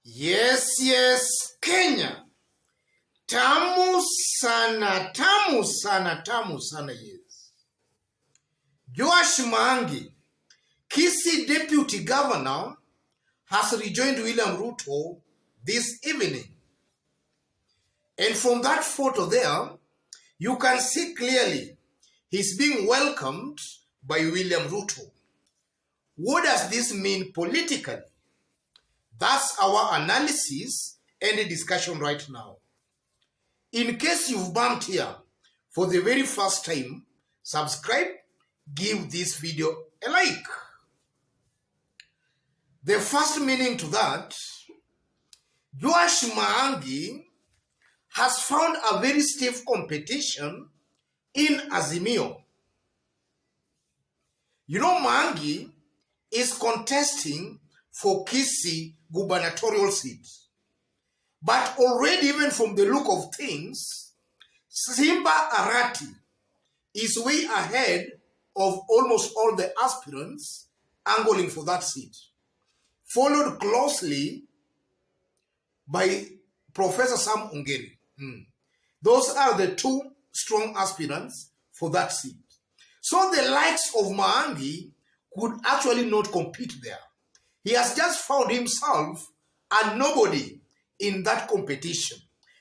Yes, Kenya. Tamu sana, yes. Joash Maangi, Kisii Deputy Governor, has rejoined William Ruto this evening. And from that photo there, you can see clearly he's being welcomed by William Ruto. What does this mean politically? That's our analysis and discussion right now. In case you've bumped here for the very first time, subscribe, give this video a like. The first meaning to that, Joash Maangi has found a very stiff competition in Azimio. You know, Maangi is contesting for Kisii gubernatorial seat. But already, even from the look of things, Simba Arati is way ahead of almost all the aspirants angling for that seat, followed closely by Professor Sam Ongeri. Those are the two strong aspirants for that seat. So the likes of Maangi could actually not compete there. He has just found himself a nobody in that competition.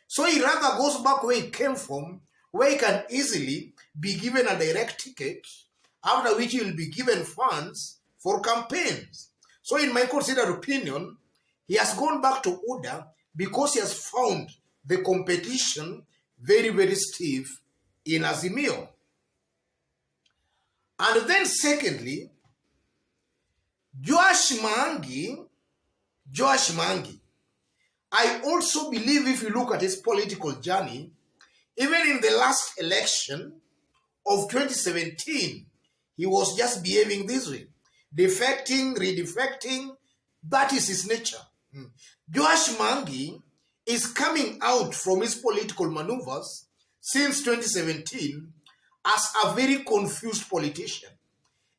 So he rather goes back where he came from, where he can easily be given a direct ticket, after which he will be given funds for campaigns. So in my considered opinion, he has gone back to UDA because he has found the competition very, very stiff in Azimio. And then secondly, Joash Maangi, I also believe if you look at his political journey, even in the last election of 2017, he was just behaving this way, defecting, redefecting. That is his nature. Joash Maangi is coming out from his political maneuvers since 2017 as a very confused politician.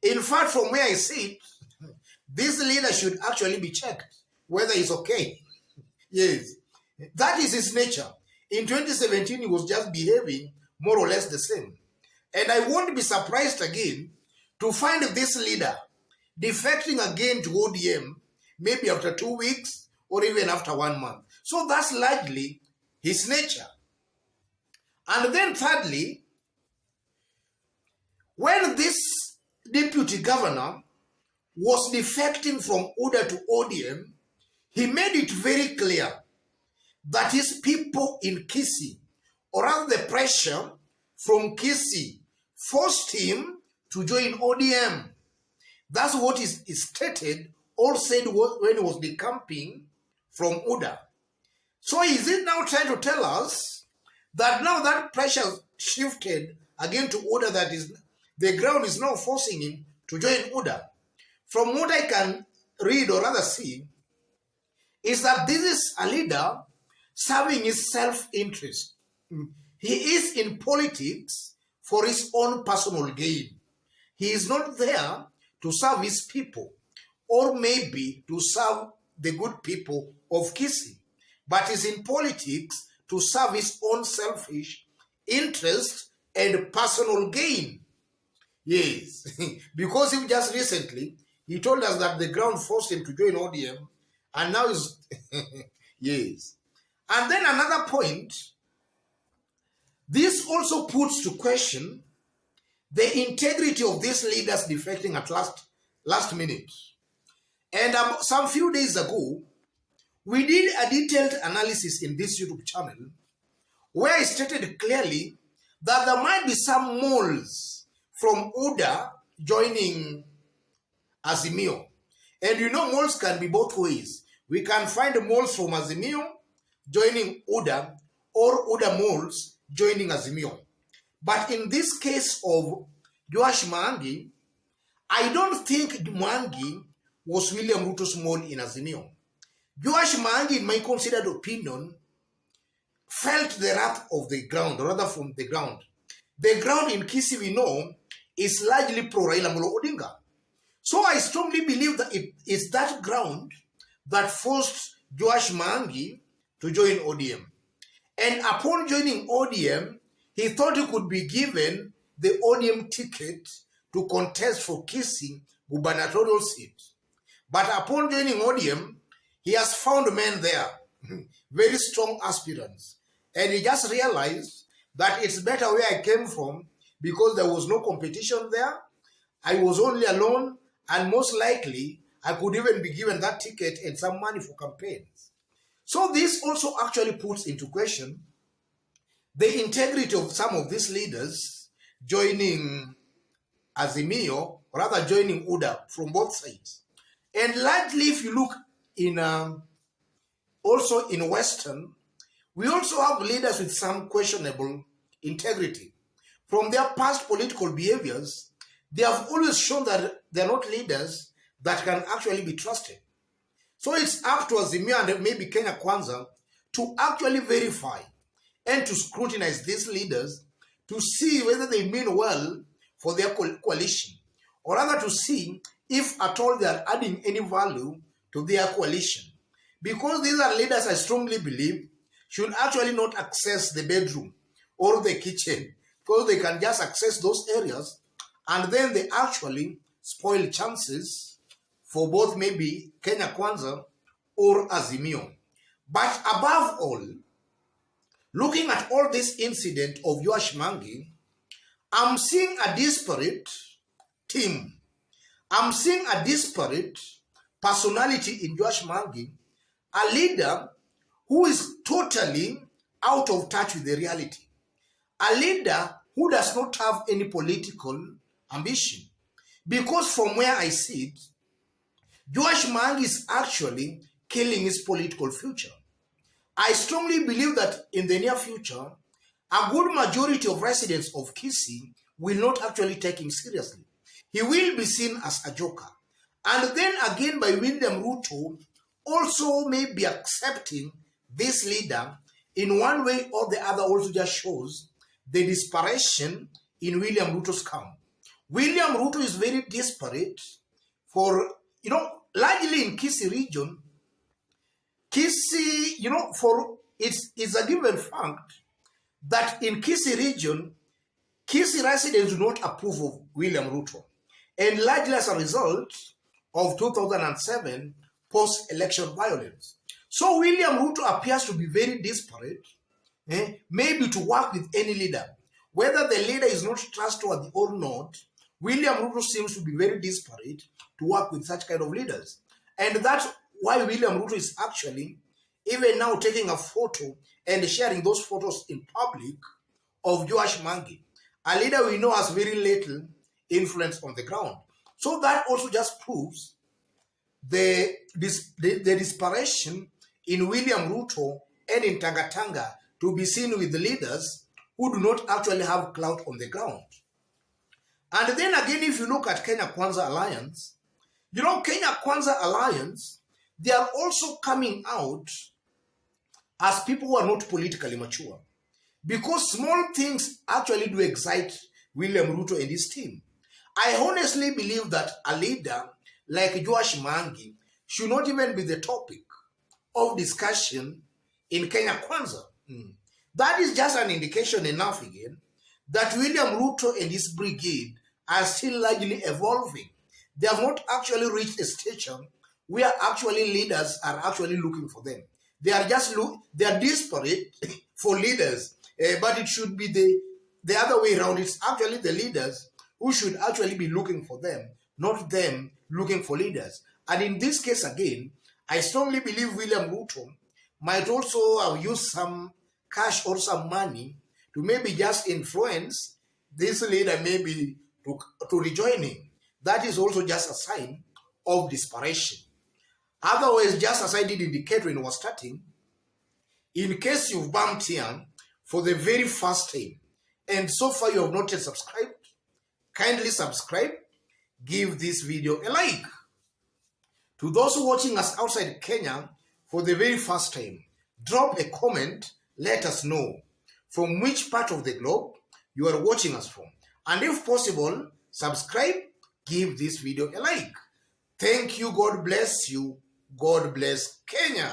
In fact, from where I sit, this leader should actually be checked whether he's okay. Yes, that is his nature. In 2017, he was just behaving more or less the same. And I won't be surprised again to find this leader defecting again to ODM, maybe after 2 weeks or even after 1 month. So that's largely his nature. And then thirdly, when this deputy governor was defecting from UDA to ODM, he made it very clear that his people in Kisii, or rather the pressure from Kisii, forced him to join ODM. That's what is stated or said when he was decamping from UDA. So is it now trying to tell us that now that pressure shifted again to UDA, that is, the ground is now forcing him to join UDA? From what I can read or rather see, is that this is a leader serving his self-interest. He is in politics for his own personal gain. He is not there to serve his people or maybe to serve the good people of Kisii, but is in politics to serve his own selfish interest and personal gain. Yes, because he just recently, he told us that the ground forced him to join ODM, and now is yes. And then another point, this also puts to question the integrity of these leaders defecting at last minute. And some few days ago, we did a detailed analysis in this YouTube channel where I stated clearly that there might be some moles from UDA joining Azimio. And you know, moles can be both ways. We can find moles from Azimio joining UDA, or UDA moles joining Azimio. But in this case of Joash Maangi, I don't think Maangi was William Ruto's mole in Azimio. Joash Maangi, in my considered opinion, felt the wrath of the ground, rather from the ground. The ground in Kisii, we know, is largely pro-Raila Amolo Odinga. So I strongly believe that it is that ground that forced Joash Maangi to join ODM. And upon joining ODM, he thought he could be given the ODM ticket to contest for Kisii gubernatorial seat. But upon joining ODM, he has found men there, very strong aspirants. And he just realized that it's better where I came from because there was no competition there. I was only alone, and most likely I could even be given that ticket and some money for campaigns. So this also actually puts into question the integrity of some of these leaders joining Azimio, or rather joining UDA from both sides. And largely, if you look in also in Western, we also have leaders with some questionable integrity. From their past political behaviors, they have always shown that they're not leaders that can actually be trusted. So it's up to Azimio and maybe Kenya Kwanza to actually verify and to scrutinize these leaders to see whether they mean well for their coalition, or rather to see if at all they are adding any value to their coalition. Because these are leaders I strongly believe should actually not access the bedroom or the kitchen, because they can just access those areas and then they actually spoil chances for both maybe Kenya Kwanza or Azimio. But above all, looking at all this incident of Joash Maangi, I'm seeing a disparate team. I'm seeing a disparate personality in Joash Maangi, a leader who is totally out of touch with the reality. A leader who does not have any political ambition. Because from where I sit, Joash Maangi is actually killing his political future. I strongly believe that in the near future, a good majority of residents of Kisii will not actually take him seriously. He will be seen as a joker. And then again by William Ruto also may be accepting this leader in one way or the other also just shows the desperation in William Ruto's camp. William Ruto is very desperate for, largely in Kisii region, Kisii, for it's a given fact that in Kisii region, Kisii residents do not approve of William Ruto. And largely as a result of 2007 post-election violence. So William Ruto appears to be very desperate, maybe to work with any leader. Whether the leader is not trustworthy or not, William Ruto seems to be very desperate to work with such kind of leaders. And that's why William Ruto is actually even now taking a photo and sharing those photos in public of Joash Maangi, a leader we know has very little influence on the ground. So that also just proves the desperation in William Ruto and in Tangatanga to be seen with the leaders who do not actually have clout on the ground. And then again, if you look at Kenya Kwanza Alliance, Kenya Kwanza Alliance, they are also coming out as people who are not politically mature. Because small things actually do excite William Ruto and his team. I honestly believe that a leader like Joash Maangi should not even be the topic of discussion in Kenya Kwanza. That is just an indication enough again that William Ruto and his brigade are still largely evolving. They have not actually reached a station where actually leaders are actually looking for them. They are desperate for leaders, but it should be the other way around. It's actually the leaders who should actually be looking for them, not them looking for leaders. And in this case again, I strongly believe William Ruto might also have used some cash or some money to maybe just influence this leader maybe to rejoin him. That is also just a sign of desperation. Otherwise, just as I did indicate when I was starting, in case you've bumped here for the very first time, and so far you have not yet subscribed, kindly subscribe, give this video a like. To those watching us outside Kenya for the very first time, drop a comment, let us know from which part of the globe you are watching us from. And if possible, subscribe, give this video a like. Thank you, God bless you, God bless Kenya.